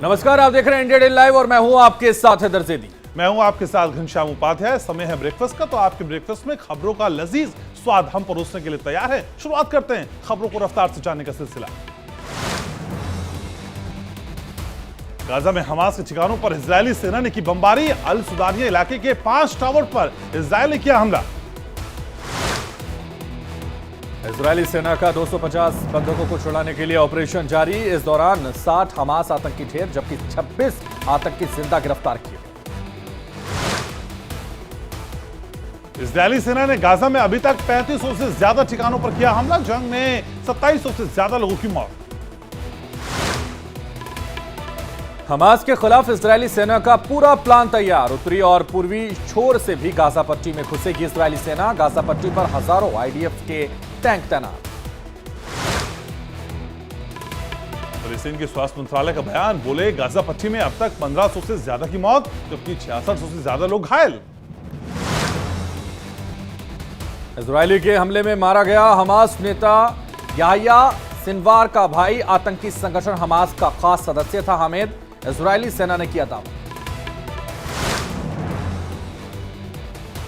नमस्कार, आप देख रहे हैं इंडिया डे लाइव और मैं हूं आपके साथ हैदर ज़ैदी। मैं हूं आपके साथ घनश्याम उपाध्याय। समय है ब्रेकफास्ट का, तो आपके ब्रेकफास्ट में खबरों का लजीज स्वाद हम परोसने के लिए तैयार है। शुरुआत करते हैं खबरों को रफ्तार से जानने का सिलसिला। गाजा में हमास के ठिकानों पर इजरायली सेना ने की बमबारी। अल सुदानिया इलाके के 5 टावर पर इजरायल ने किया हमला। इजरायली सेना का 250 बंधकों को छुड़ाने के लिए ऑपरेशन जारी। इस दौरान 60 हमास आतंकी ढेर जबकि 26 आतंकी जिंदा गिरफ्तार किए। इजरायली सेना ने गाजा में अभी तक 3500 से ज्यादा ठिकानों पर किया हमला। जंग में 2700 से ज्यादा लोगों की मौत। हमास के खिलाफ इजरायली सेना का पूरा प्लान तैयार। उत्तरी और पूर्वी छोर से भी गाजा पट्टी में घुसेगी इजरायली सेना। गाजा पट्टी पर हजारों आईडीएफ के टैंक तैनात। फिलिस्तीन के स्वास्थ्य मंत्रालय का बयान, बोले गाजा पट्टी में अब तक 1500 से ज्यादा की मौत जबकि 6600 से ज्यादा लोग घायल। इजरायली के हमले में मारा गया हमास नेता याह्या सिनवार का भाई। आतंकी संगठन हमास का खास सदस्य था हामिद। इजरायली सेना ने किया दावा।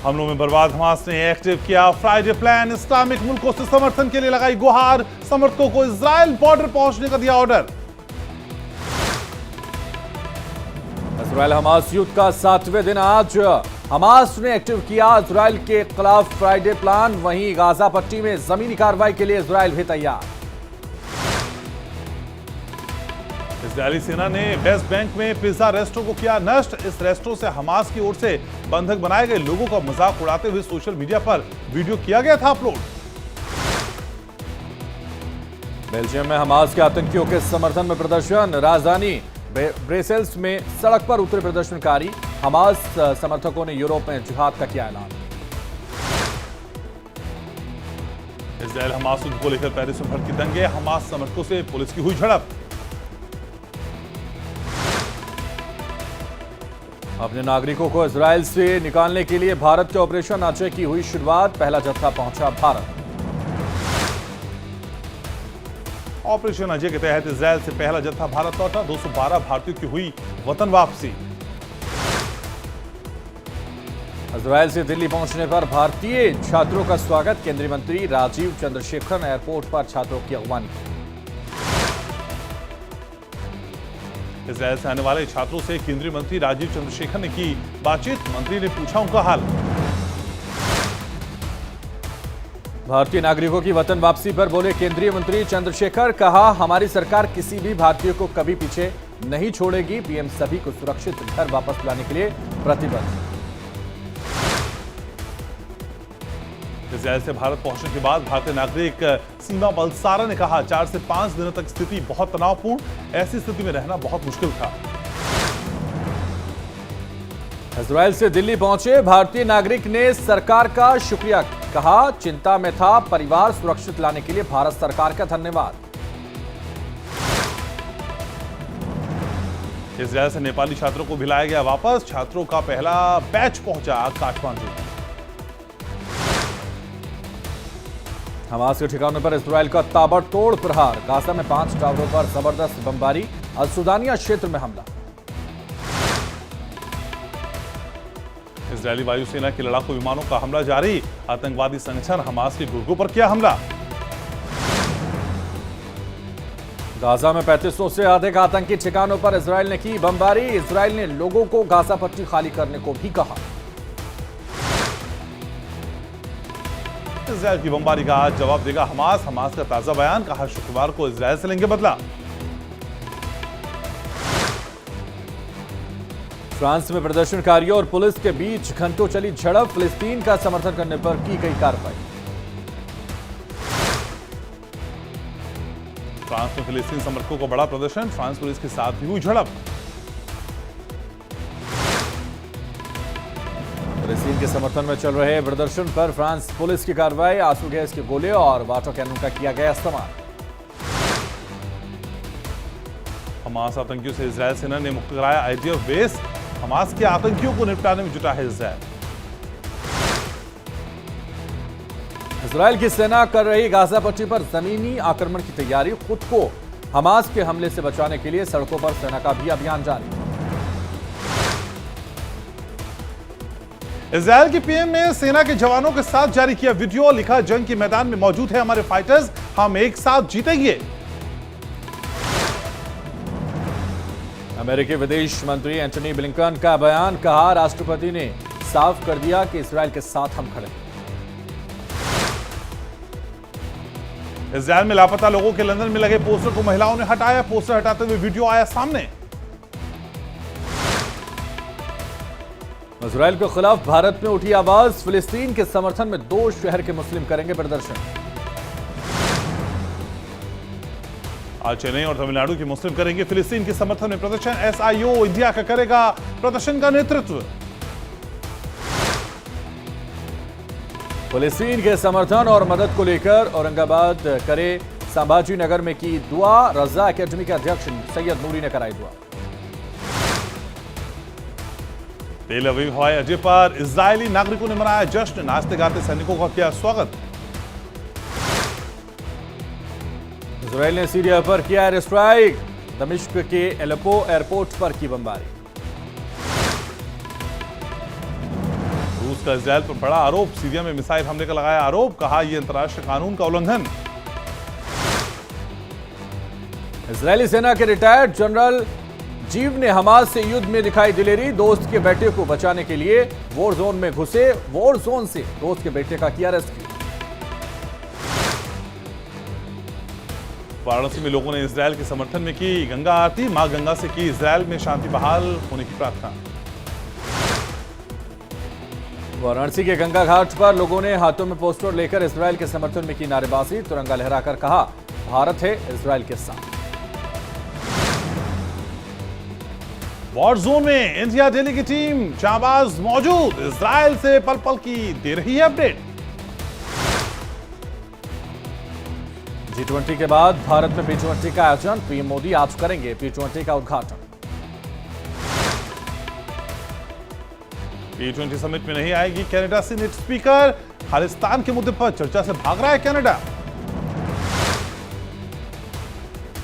हमलों में बर्बाद हमास ने एक्टिव किया फ्राइडे प्लान। इस्लामिक मुल्कों से समर्थन के लिए लगाई गुहार। समर्थकों को इजरायल बॉर्डर पहुंचने का दिया ऑर्डर। इजरायल हमास युद्ध का 7वें दिन आज हमास ने एक्टिव किया इजरायल के खिलाफ फ्राइडे प्लान। वहीं गाजा पट्टी में जमीनी कार्रवाई के लिए इजरायल भी तैयार। इजरायली सेना ने वेस्ट बैंक में पिज्जा रेस्टोरेंट को किया नष्ट। इस रेस्टोरेंट से हमास की ओर से बंधक बनाए गए लोगों का मजाक उड़ाते हुए सोशल मीडिया पर वीडियो किया गया था अपलोड। बेल्जियम में हमास के आतंकियों के समर्थन में प्रदर्शन। राजधानी ब्रसेल्स में सड़क पर उतरे प्रदर्शनकारी। हमास समर्थकों ने यूरोप में जिहाद का किया ऐलान। इजरायल हमास युद्ध को लेकर पेरिस में भड़की दंगे। हमास समर्थकों से पुलिस की हुई झड़प। अपने नागरिकों को इजरायल से निकालने के लिए भारत के ऑपरेशन अजय की हुई शुरुआत। पहला जत्था पहुंचा भारत। ऑपरेशन अजय के तहत इजरायल से पहला जत्था भारत लौटा। 212 भारतीयों की हुई वतन वापसी। इजरायल से दिल्ली पहुंचने पर भारतीय छात्रों का स्वागत। केंद्रीय मंत्री राजीव चंद्रशेखर ने एयरपोर्ट पर छात्रों की अगवानी की। इजरायल से आने वाले छात्रों से केंद्रीय मंत्री राजीव चंद्रशेखर ने की बातचीत। मंत्री ने पूछा उनका हाल। भारतीय नागरिकों की वतन वापसी पर बोले केंद्रीय मंत्री चंद्रशेखर। कहा, हमारी सरकार किसी भी भारतीय को कभी पीछे नहीं छोड़ेगी। पीएम सभी को सुरक्षित घर वापस लाने के लिए प्रतिबद्ध। इजरायल से भारत पहुंचने के बाद भारतीय नागरिक सीमा बलसारा ने कहा, 4 से 5 दिनों तक स्थिति बहुत तनावपूर्ण। ऐसी स्थिति में रहना बहुत मुश्किल था। इजरायल से दिल्ली पहुंचे भारतीय नागरिक ने सरकार का शुक्रिया। कहा, चिंता में था, परिवार सुरक्षित लाने के लिए भारत सरकार का धन्यवाद। इजरायल से नेपाली छात्रों को भिलाया गया वापस। छात्रों का पहला बैच पहुंचा काठमांडू। हमास के ठिकानों पर इजरायल का ताबड़तोड़ प्रहार। गाजा में 5 टावरों पर जबरदस्त बमबारी। अल सुदानिया क्षेत्र में हमला। इजरायली वायुसेना के लड़ाकू विमानों का हमला जारी। आतंकवादी संगठन हमास के गुर्गों पर किया हमला। गाजा में 3500 से अधिक आतंकी ठिकानों पर इजरायल ने की बमबारी। इजरायल ने लोगों को गाजा पट्टी खाली करने को भी कहा। इजरायल की बमबारी का आज जवाब देगा हमास। हमास का ताजा बयान, कहा शुक्रवार को इजरायल से लेंगे बदला। फ्रांस में प्रदर्शनकारियों और पुलिस के बीच घंटों चली झड़प। फिलिस्तीन का समर्थन करने पर की गई कार्रवाई। फ्रांस में फिलिस्तीन समर्थकों को बड़ा प्रदर्शन। फ्रांस पुलिस के साथ भी हुई झड़प। फिलिस्तीन के समर्थन में चल रहे प्रदर्शन पर फ्रांस पुलिस की कार्रवाई। आंसू गैस के गोले और वाटर कैनन का किया गया इस्तेमाल। हमास आतंकियों से इजरायल सेना ने मुक्त कराया आईडीएफ बेस। हमास के आतंकियों को निपटाने में जुटा है इजरायल। इजरायल की सेना कर रही गाजा पट्टी पर जमीनी आक्रमण की तैयारी। खुद को हमास के हमले से बचाने के लिए सड़कों पर सेना का भी अभियान जारी। इजरायल के पीएम ने सेना के जवानों के साथ जारी किया वीडियो, लिखा जंग के मैदान में मौजूद है हमारे फाइटर्स, हम एक साथ जीतेंगे। अमेरिकी विदेश मंत्री एंटनी ब्लिंकन का बयान, कहा राष्ट्रपति ने साफ कर दिया कि इजरायल के साथ हम खड़े हैं। इजरायल में लापता लोगों के लंदन में लगे पोस्टर को महिलाओं ने हटाया, पोस्टर हटाते हुए वीडियो आया सामने। इजरायल के खिलाफ भारत में उठी आवाज, फिलिस्तीन के समर्थन में 2 शहर के मुस्लिम करेंगे प्रदर्शन। आज चेन्नई और तमिलनाडु के मुस्लिम करेंगे फिलिस्तीन के समर्थन में प्रदर्शन, एसआईओ इंडिया का करेगा प्रदर्शन का नेतृत्व। फिलिस्तीन के समर्थन और मदद को लेकर औरंगाबाद करे संभाजी नगर में की दुआ, रजा अकेडमी के अध्यक्ष सैयद नूरी ने कराई दुआ। तेल अवीव हवाई अड्डे पर इजरायली नागरिकों ने मनाया जश्न, नाचते गाते सैनिकों का किया स्वागत। इजरायल ने सीरिया पर किया एयर स्ट्राइक, दमिश्क के एलेप्पो एयरपोर्ट पर की बमबारी। रूस का इजरायल पर बड़ा आरोप, सीरिया में मिसाइल हमले का लगाया आरोप, कहा यह अंतर्राष्ट्रीय कानून का उल्लंघन। इजरायली सेना के रिटायर्ड जनरल जीव ने हमास से युद्ध में दिखाई दिलेरी, दोस्त के बेटे को बचाने के लिए वॉर जोन में घुसे, वॉर जोन से दोस्त के बेटे का किया रेस्क्यू। वाराणसी में लोगों ने इजरायल के समर्थन में की गंगा आरती, मां गंगा से की इजरायल में शांति बहाल होने की प्रार्थना। वाराणसी के गंगा घाट पर लोगों ने हाथों में पोस्टर लेकर इजरायल के समर्थन में की नारेबाजी, तिरंगा लहराकर कहा भारत है इजरायल के साथ। वॉर जोन में इंडिया दिल्ली की टीम जाबाज मौजूद, इजरायल से पल पल की दे रही है अपडेट। G20 के बाद भारत में P20 का आयोजन, पीएम मोदी आज करेंगे P20 का उद्घाटन। P20 समिट में नहीं आएगी कनाडा सीनेट स्पीकर, खालिस्तान के मुद्दे पर चर्चा से भाग रहा है कनाडा।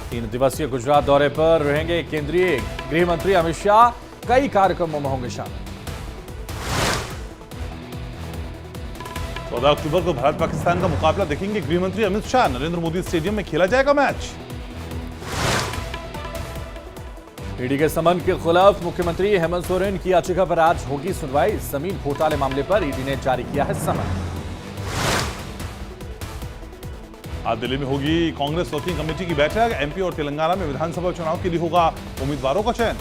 3 दिवसीय गुजरात दौरे पर रहेंगे केंद्रीय गृह मंत्री अमित शाह, कई कार्यक्रमों में होंगे शामिल। 14 अक्टूबर को भारत पाकिस्तान का मुकाबला देखेंगे गृह मंत्री अमित शाह, नरेंद्र मोदी स्टेडियम में खेला जाएगा मैच। ईडी के समन के खिलाफ मुख्यमंत्री हेमंत सोरेन की याचिका पर आज होगी सुनवाई, जमीन घोटाले मामले पर ईडी ने जारी किया है समन। आज दिल्ली में होगी कांग्रेस वर्किंग कमेटी की बैठक, एमपी और तेलंगाना में विधानसभा चुनाव के लिए होगा उम्मीदवारों का चयन।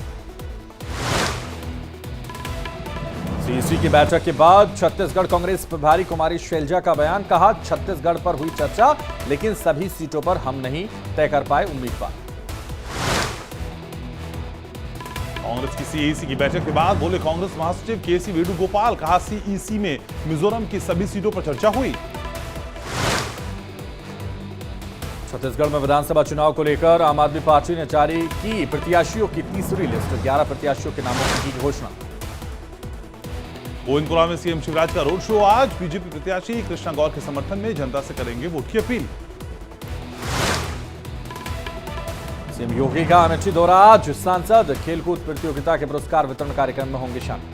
सीईसी की बैठक के बाद छत्तीसगढ़ कांग्रेस प्रभारी कुमारी शैलजा का बयान, कहा छत्तीसगढ़ पर हुई चर्चा लेकिन सभी सीटों पर हम नहीं तय कर पाए उम्मीदवार। कांग्रेस की सीईसी की बैठक के बाद बोले कांग्रेस महासचिव केसी वेणुगोपाल, कहा सीईसी में मिजोरम की सभी सीटों पर चर्चा हुई। छत्तीसगढ़ में विधानसभा चुनाव को लेकर आम आदमी पार्टी ने जारी की प्रत्याशियों की तीसरी लिस्ट, 11 प्रत्याशियों के नामों की की घोषणा। गोविंदपुरा में सीएम शिवराज का रोड शो आज, बीजेपी प्रत्याशी कृष्णा गौर के समर्थन में जनता से करेंगे वोट की अपील। सीएम योगी का अमेठी दौरा आज, सांसद खेलकूद प्रतियोगिता के पुरस्कार वितरण कार्यक्रम में होंगे शामिल।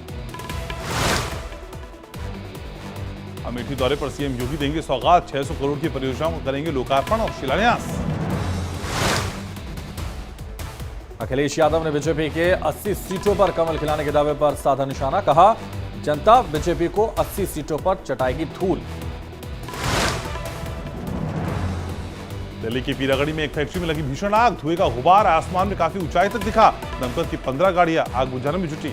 अमेठी दौरे पर सीएम योगी देंगे सौगात, 600 करोड़ की परियोजनाओं को करेंगे लोकार्पण और शिलान्यास। अखिलेश यादव ने बीजेपी के 80 सीटों पर कमल खिलाने के दावे पर साधा निशाना, कहा जनता बीजेपी को 80 सीटों पर चटाएगी धूल। दिल्ली की पीरागढ़ी में एक फैक्ट्री में लगी भीषण आग, धुएं का गुबार आसमान में काफी ऊंचाई तक दिखा, दमकल की 15 गाड़ियां आग बुझाने में जुटी।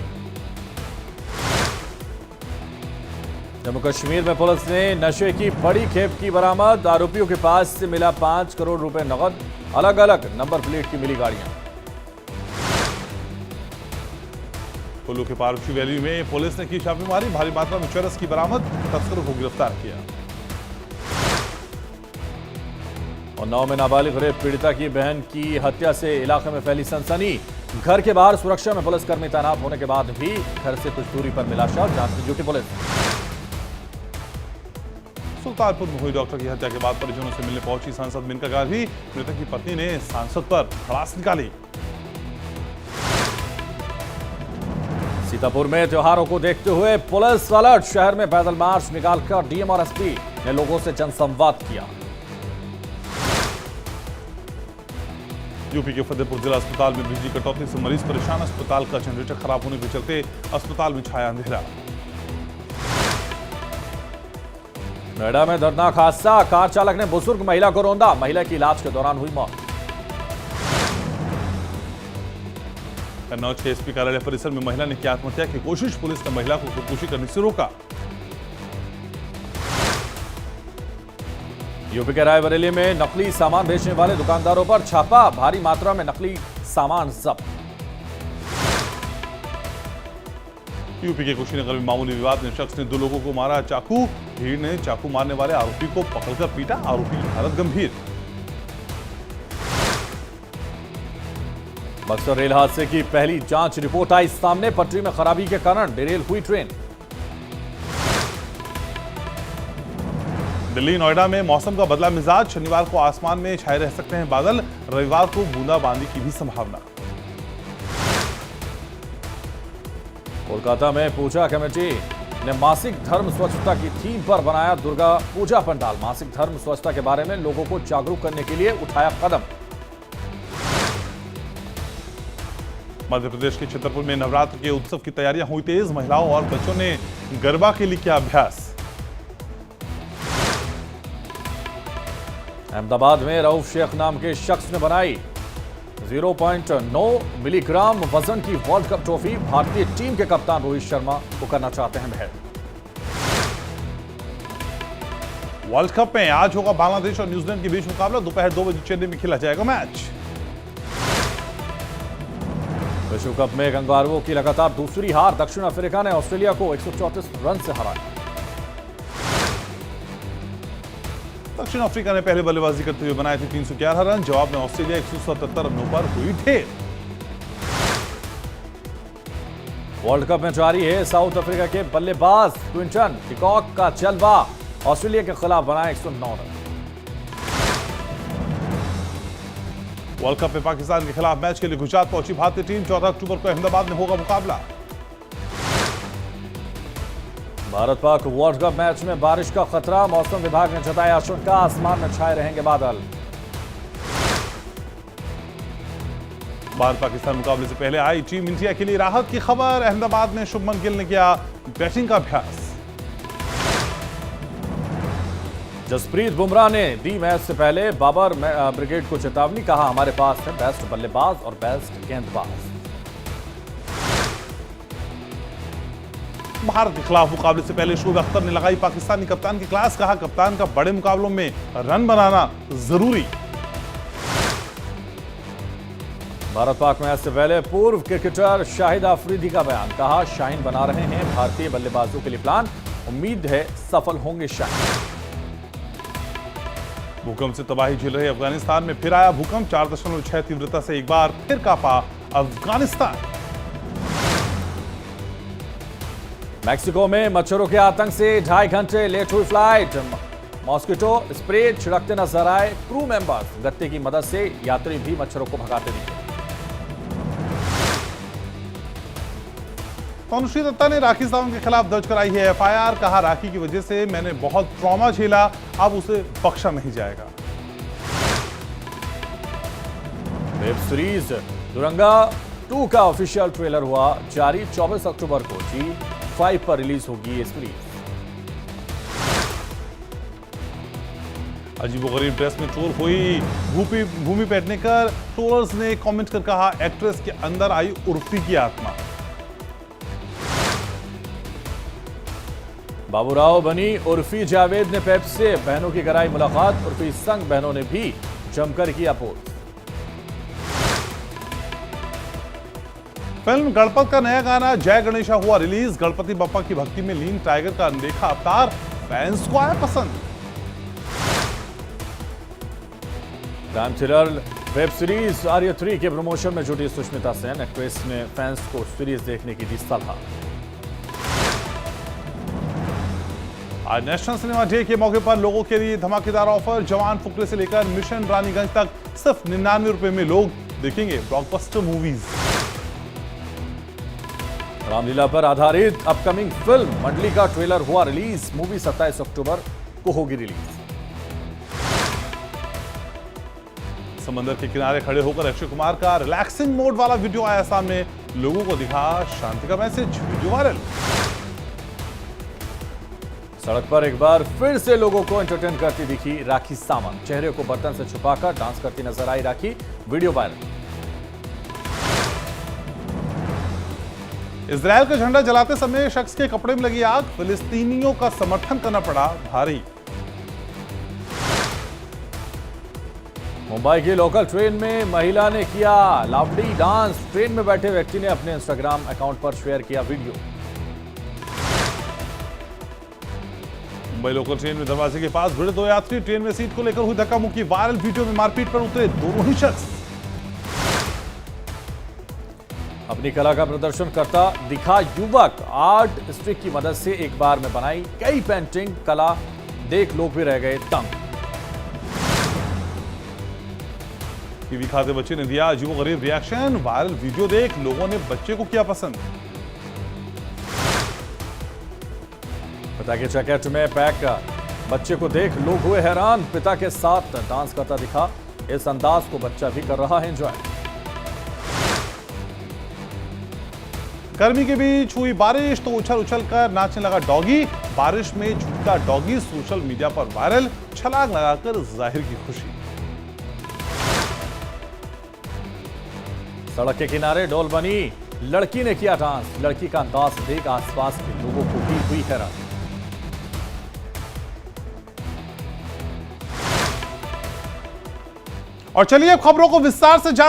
जम्मू कश्मीर में पुलिस ने नशे की बड़ी खेप की बरामद, आरोपियों के पास से मिला 5 करोड़ रुपए नकद, अलग अलग नंबर प्लेट की मिली गाड़ियां। कुल्लू के पारुक्षी वैली में पुलिस ने की छापेमारी, भारी मात्रा में चरस की बरामद, तस्करों को गिरफ्तार किया। और 9 में नाबालिग रेप पीड़िता की बहन की हत्या से इलाके में फैली सनसनी, घर के बाहर सुरक्षा में पुलिसकर्मी तैनात होने के बाद भी घर से कुछ दूरी पर मिला शव, जांच में जुटी पुलिस। सुल्तानपुर में हुई डॉक्टर की हत्या के बाद परिजनों से मिलने पहुंची सांसद मेनका गांधी। मृतक की पत्नी ने सांसद पर भड़ास निकाली। सीतापुर में त्योहारों को देखते हुए पुलिस अलर्ट। शहर में पैदल मार्च निकालकर डीएम और एसपी ने लोगों से जनसंवाद किया। यूपी के फतेहपुर जिला अस्पताल में बिजली कटौती से मरीज परेशान। अस्पताल का जनरेटर खराब होने के चलते अस्पताल में छाया अंधेरा। नोएडा में दर्दनाक हादसा। कार चालक ने बुजुर्ग महिला को रौंदा। महिला की इलाज के दौरान हुई मौत। कन्नौज के एसपी कार्यालय परिसर में महिला ने की आत्महत्या की कोशिश। पुलिस ने महिला को खुदकुशी करने से रोका। यूपी के रायबरेली में नकली सामान बेचने वाले दुकानदारों पर छापा। भारी मात्रा में नकली सामान जब्त। यूपी के कुशीनगर में मामूली विवाद में शख्स ने 2 लोगों को मारा चाकू। भीड़ ने चाकू मारने वाले आरोपी को पकड़कर पीटा। आरोपी की हालत गंभीर। बक्सर रेल हादसे की पहली जांच रिपोर्ट आई सामने। पटरी में खराबी के कारण डिरेल हुई ट्रेन। दिल्ली नोएडा में मौसम का बदला मिजाज। शनिवार को आसमान में छाए रह सकते हैं बादल। रविवार को बूंदाबांदी की भी संभावना। कोलकाता में पूजा कमेटी ने मासिक धर्म स्वच्छता की थीम पर बनाया दुर्गा पूजा पंडाल। मासिक धर्म स्वच्छता के बारे में लोगों को जागरूक करने के लिए उठाया कदम। मध्य प्रदेश के छतरपुर में नवरात्र के उत्सव की तैयारियां हुई तेज। महिलाओं और बच्चों ने गरबा के लिए किया अभ्यास। अहमदाबाद में रऊफ शेख नाम के शख्स ने बनाई 0.9 मिलीग्राम वजन की वर्ल्ड कप ट्रॉफी। भारतीय टीम के कप्तान रोहित शर्मा को करना चाहते हैं भेंट। वर्ल्ड कप में आज होगा बांग्लादेश और न्यूजीलैंड के बीच मुकाबला। दोपहर 2 बजे चेन्नई में खेला जाएगा मैच। विश्व कप में कंगारुओं की लगातार दूसरी हार। दक्षिण अफ्रीका ने ऑस्ट्रेलिया को 134 रन से हराया। दक्षिण अफ्रीका ने पहले बल्लेबाजी करते हुए बनाए थे 311 रन। जवाब में ऑस्ट्रेलिया 177 रनों पर हुई ढेर। वर्ल्ड कप में जारी है साउथ अफ्रीका के बल्लेबाज क्विंटन डिकॉक का जलवा। ऑस्ट्रेलिया के खिलाफ बनाए 109 रन। वर्ल्ड कप में पाकिस्तान के खिलाफ मैच के लिए गुजरात पहुंची भारतीय टीम। 14 अक्टूबर को अहमदाबाद में होगा मुकाबला। Bharat Pak world cup match में बारिश का खतरा। मौसम विभाग ने जताया आशंका। आसमान में छाए रहेंगे बादल। भारत पाकिस्तान मुकाबले से पहले आई टीम इंडिया के लिए राहत की खबर। अहमदाबाद में शुभमन गिल ने किया बैटिंग का अभ्यास। जसप्रीत बुमराह ने दी मैच से पहले बाबर ब्रिगेड को चेतावनी। कहा हमारे पास है बेस्ट बल्लेबाज और बेस्ट गेंदबाज। भारत के खिलाफ मुकाबले से पहले शोएब अख्तर ने लगाई पाकिस्तानी कप्तान की क्लास। कहा कप्तान का बड़े मुकाबलों में रन बनाना जरूरी। भारत पाक मैच से पहले पूर्व क्रिकेटर शाहिद अफरीदी का बयान। कहा शाहीन बना रहे हैं भारतीय बल्लेबाजों के लिए प्लान। उम्मीद है सफल होंगे शाहीन। भूकंप से तबाही झेल रहे अफगानिस्तान में फिर आया भूकंप। 4.6 तीव्रता से एक बार फिर कांपा अफगानिस्तान। मैक्सिको में मच्छरों के आतंक से 2.5 घंटे लेट हुई फ्लाइट। मॉस्किटो स्प्रे छिड़कते नजर आए क्रू मेंबर्स। गत्ते की मदद से यात्री भी मच्छरों को भगाते दिखे। तनुश्री दत्ता ने राखी सावंत के खिलाफ दर्ज कराई है एफआईआर। कहा राखी की वजह से मैंने बहुत ट्रॉमा झेला, अब उसे बख्शा नहीं जाएगा। वेब सीरीज दुरंगा 2 का ऑफिशियल ट्रेलर हुआ जारी। 24 अक्टूबर को G5 पर रिलीज होगी ये सीरीज। अजीबोगरीब ड्रेस में ट्रोल हुई भूमि पेडनेकर। ट्रोलर्स ने कमेंट कर कहा एक्ट्रेस के अंदर आई उर्फी की आत्मा। बाबूराव बनी उर्फी। जावेद ने पेप्सी से बहनों की कराई मुलाकात। उर्फी संग बहनों ने भी जमकर किया पोस्ट। फिल्म गणपत का नया गाना जय गणेशा हुआ रिलीज। गणपति बप्पा की भक्ति में लीन टाइगर का अनदेखा अवतार फैंस को आया पसंद। टाइम थ्रिलर वेब सीरीज आर्य 3 के प्रमोशन में जुटी सुष्मिता सेन। एक्ट्रेस ने फैंस को सीरीज देखने की दी सलाह। आज नेशनल सिनेमा डे के मौके पर लोगों के लिए धमाकेदार ऑफर। जवान फुकरे से लेकर मिशन रानीगंज तक सिर्फ 99 रुपए में लोग देखेंगे ब्लॉकबस्टर मूवीज। रामलीला पर आधारित अपकमिंग फिल्म मंडली का ट्रेलर हुआ रिलीज। मूवी 27 अक्टूबर को होगी रिलीज। समंदर के किनारे खड़े होकर अक्षय कुमार का रिलैक्सिंग मोड वाला वीडियो आया सामने। लोगों को दिखा शांति का मैसेज। Video viral. सड़क पर एक बार फिर से लोगों को एंटरटेन करती दिखी राखी सावंत। चेहरे को बर्तन से छुपाकर डांस करती नजर आई राखी। Video viral. इजरायल का झंडा जलाते समय शख्स के कपड़े में लगी आग। फिलिस्तीनियों का समर्थन करना पड़ा भारी। मुंबई की लोकल ट्रेन में महिला ने किया लावड़ी डांस। ट्रेन में बैठे व्यक्ति ने अपने इंस्टाग्राम अकाउंट पर शेयर किया वीडियो। मुंबई लोकल ट्रेन में दरवाजे के पास भिड़े 2 यात्री। ट्रेन में सीट को लेकर हुई धक्का मुक्की। वायरल वीडियो में मारपीट पर उतरे दोनों ही शख्स। अपनी कला का प्रदर्शन करता दिखा युवक। आर्ट स्टिक की मदद से एक बार में बनाई कई पेंटिंग। कला देख लोग भी रह गए तंग। टीवी खाते बच्चे ने दिया अजीबो गरीब रिएक्शन। वायरल वीडियो देख लोगों ने बच्चे को किया पसंद। पिता के जैकेट में पैक बच्चे को देख लोग हुए हैरान। पिता के साथ डांस करता दिखा। इस अंदाज को बच्चा भी कर रहा है एंजॉय। गर्मी के बीच हुई बारिश तो उछल उछल कर नाचने लगा डॉगी। बारिश में झूठा डॉगी सोशल मीडिया पर वायरल। छलांग लगाकर जाहिर की खुशी। सड़क के किनारे डोल बनी लड़की ने किया डांस। लड़की का अंदाज देख आसपास के लोगों को भी हुई हैरान। और चलिए खबरों को विस्तार से जान